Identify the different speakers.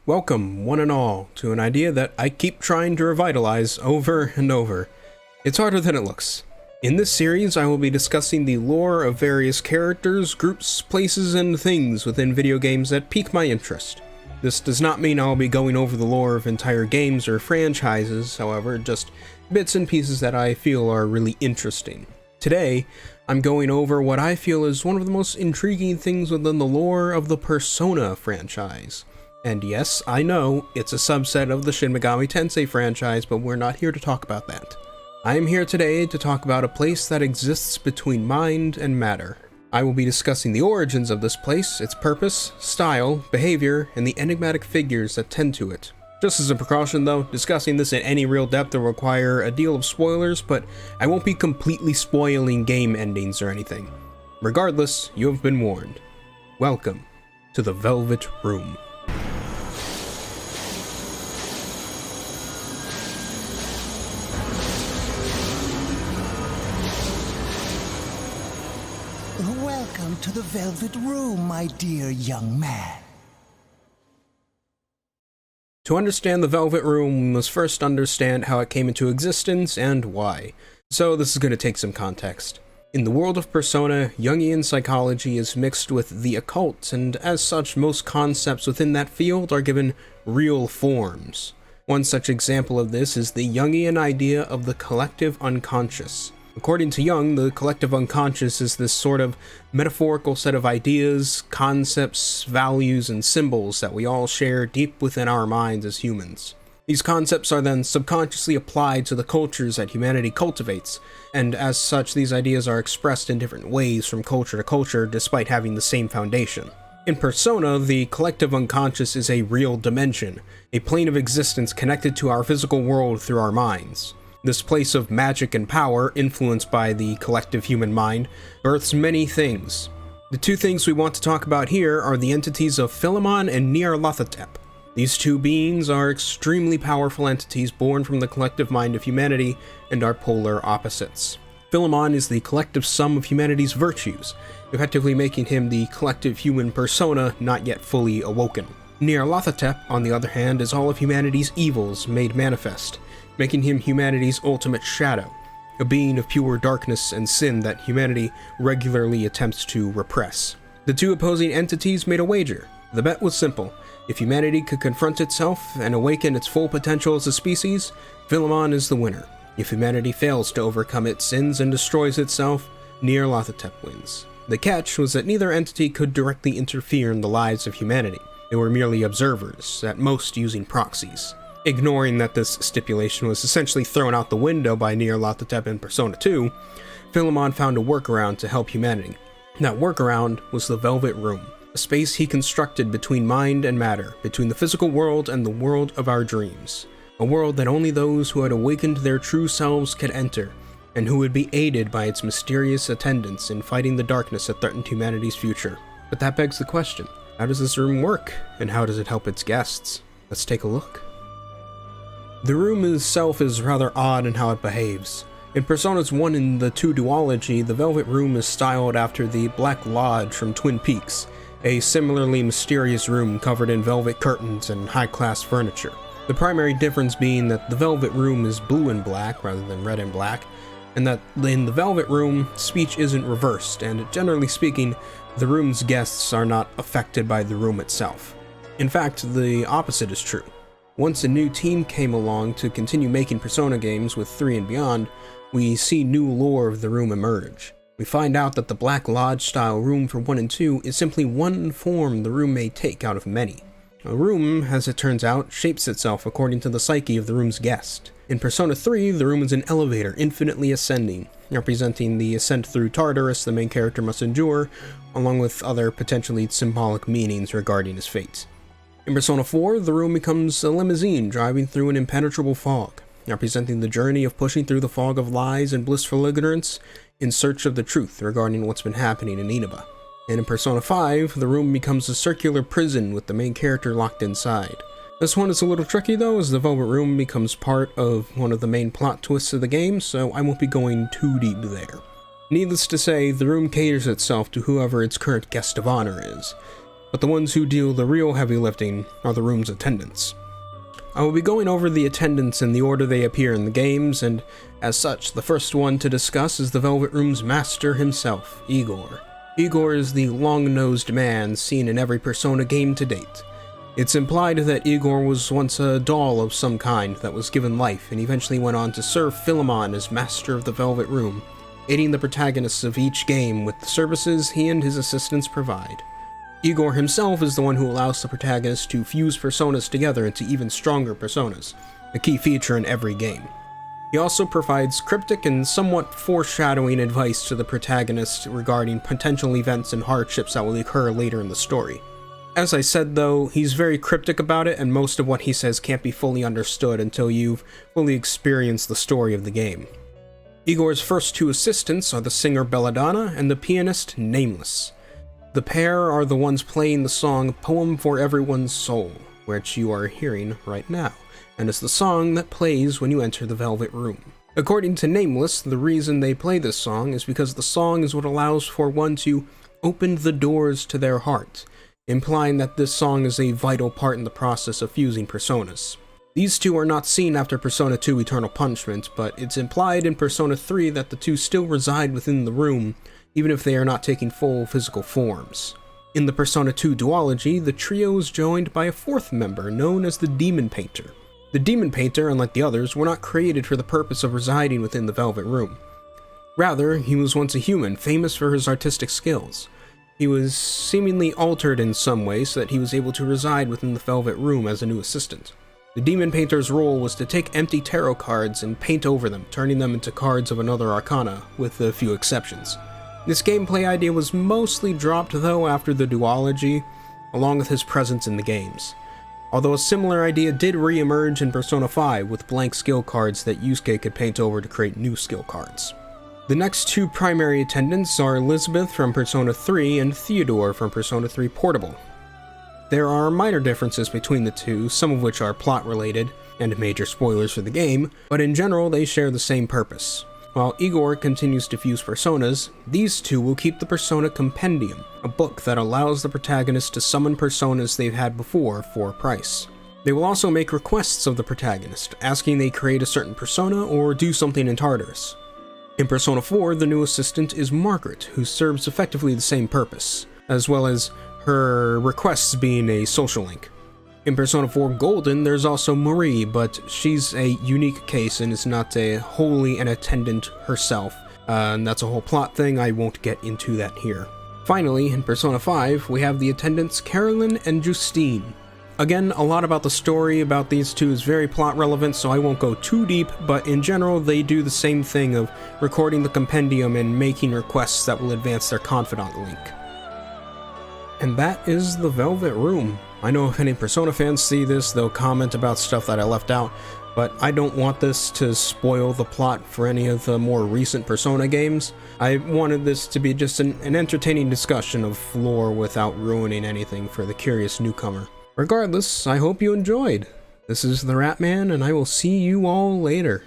Speaker 1: Welcome, one and all, to an idea that I keep trying to revitalize over and over. It's harder than it looks. In this series, I will be discussing the lore of various characters, groups, places, and things within video games that pique my interest. This does not mean I'll be going over the lore of entire games or franchises, however, just bits and pieces that I feel are really interesting. Today, I'm going over what I feel is one of the most intriguing things within the lore of the Persona franchise. And yes, I know, it's a subset of the Shin Megami Tensei franchise, but we're not here to talk about that. I am here today to talk about a place that exists between mind and matter. I will be discussing the origins of this place, its purpose, style, behavior, and the enigmatic figures that tend to it. Just as a precaution though, discussing this in any real depth will require a deal of spoilers, but I won't be completely spoiling game endings or anything. Regardless, you have been warned. Welcome to the Velvet Room.
Speaker 2: Welcome to the Velvet Room, my dear young man.
Speaker 1: To understand the Velvet Room, we must first understand how it came into existence and why. So this is going to take some context. In the world of Persona, Jungian psychology is mixed with the occult, and as such, most concepts within that field are given real forms. One such example of this is the Jungian idea of the collective unconscious. According to Jung, the collective unconscious is this sort of metaphorical set of ideas, concepts, values, and symbols that we all share deep within our minds as humans. These concepts are then subconsciously applied to the cultures that humanity cultivates, and as such, these ideas are expressed in different ways from culture to culture despite having the same foundation. In Persona, the collective unconscious is a real dimension, a plane of existence connected to our physical world through our minds. This place of magic and power, influenced by the collective human mind, births many things. The two things we want to talk about here are the entities of Philemon and Nyarlathotep. These two beings are extremely powerful entities born from the collective mind of humanity and are polar opposites. Philemon is the collective sum of humanity's virtues, effectively making him the collective human persona not yet fully awoken. Nyarlathotep, on the other hand, is all of humanity's evils made manifest, making him humanity's ultimate shadow, a being of pure darkness and sin that humanity regularly attempts to repress. The two opposing entities made a wager. The bet was simple. If humanity could confront itself and awaken its full potential as a species, Philemon is the winner. If humanity fails to overcome its sins and destroys itself, Nyarlathotep wins. The catch was that neither entity could directly interfere in the lives of humanity. They were merely observers, at most using proxies. Ignoring that this stipulation was essentially thrown out the window by Nyarlathotep in Persona 2, Philemon found a workaround to help humanity. That workaround was the Velvet Room, a space he constructed between mind and matter, between the physical world and the world of our dreams. A world that only those who had awakened their true selves could enter, and who would be aided by its mysterious attendants in fighting the darkness that threatened humanity's future. But that begs the question, how does this room work, and how does it help its guests? Let's take a look. The room itself is rather odd in how it behaves. In Personas 1 and the 2 duology, the Velvet Room is styled after the Black Lodge from Twin Peaks, a similarly mysterious room covered in velvet curtains and high-class furniture. The primary difference being that the Velvet Room is blue and black rather than red and black, and that in the Velvet Room, speech isn't reversed, and generally speaking, the room's guests are not affected by the room itself. In fact, the opposite is true. Once a new team came along to continue making Persona games with 3 and beyond, we see new lore of the room emerge. We find out that the Black Lodge style room for 1 and 2 is simply one form the room may take out of many. A room, as it turns out, shapes itself according to the psyche of the room's guest. In Persona 3, the room is an elevator infinitely ascending, representing the ascent through Tartarus the main character must endure, along with other potentially symbolic meanings regarding his fate. In Persona 4, the room becomes a limousine driving through an impenetrable fog, representing the journey of pushing through the fog of lies and blissful ignorance in search of the truth regarding what's been happening in Inaba. And in Persona 5, the room becomes a circular prison with the main character locked inside. This one is a little tricky though, as the Velvet Room becomes part of one of the main plot twists of the game, so I won't be going too deep there. Needless to say, the room caters itself to whoever its current guest of honor is. but the ones who do the real heavy lifting are the room's attendants. I will be going over the attendants in the order they appear in the games, and as such, the first one to discuss is the Velvet Room's master himself, Igor. Igor is the long-nosed man seen in every Persona game to date. It's implied that Igor was once a doll of some kind that was given life and eventually went on to serve Philemon as master of the Velvet Room, aiding the protagonists of each game with the services he and his assistants provide. Igor himself is the one who allows the protagonist to fuse personas together into even stronger personas, a key feature in every game. He also provides cryptic and somewhat foreshadowing advice to the protagonist regarding potential events and hardships that will occur later in the story. As I said though, he's very cryptic about it, and most of what he says can't be fully understood until you've fully experienced the story of the game. Igor's first two assistants are the singer Belladonna and the pianist Nameless. The pair are the ones playing the song Poem for Everyone's Soul, which you are hearing right now, and is the song that plays when you enter the Velvet Room. According to Nameless, the reason they play this song is because the song is what allows for one to open the doors to their heart, implying that this song is a vital part in the process of fusing personas. These two are not seen after Persona 2 Eternal Punishment, but it's implied in Persona 3 that the two still reside within the room, even if they are not taking full physical forms. In the Persona 2 duology, the trio is joined by a fourth member known as the Demon Painter. The Demon Painter, unlike the others, were not created for the purpose of residing within the Velvet Room. Rather, he was once a human, famous for his artistic skills. He was seemingly altered in some way so that he was able to reside within the Velvet Room as a new assistant. The Demon Painter's role was to take empty tarot cards and paint over them, turning them into cards of another arcana, with a few exceptions. This gameplay idea was mostly dropped though after the duology, along with his presence in the games. Although a similar idea did re-emerge in Persona 5 with blank skill cards that Yusuke could paint over to create new skill cards. The next two primary attendants are Elizabeth from Persona 3 and Theodore from Persona 3 Portable. There are minor differences between the two, some of which are plot related and major spoilers for the game, but in general they share the same purpose. While Igor continues to fuse personas, these two will keep the Persona Compendium, a book that allows the protagonist to summon personas they've had before for a price. They will also make requests of the protagonist, asking they create a certain persona or do something in Tartarus. In Persona 4, the new assistant is Margaret, who serves effectively the same purpose, as well as her requests being a social link. In Persona 4 Golden, there's also Marie, but she's a unique case and is not wholly an attendant herself, and that's a whole plot thing. I won't get into that here. Finally, in Persona 5, we have the attendants Carolyn and Justine. Again, a lot about the story about these two is very plot relevant, so I won't go too deep, but in general, they do the same thing of recording the compendium and making requests that will advance their confidant link. And that is the Velvet Room. I know if any Persona fans see this, they'll comment about stuff that I left out, but I don't want this to spoil the plot for any of the more recent Persona games. I wanted this to be just an entertaining discussion of lore without ruining anything for the curious newcomer. Regardless, I hope you enjoyed. This is TheRatMan, and I will see you all later.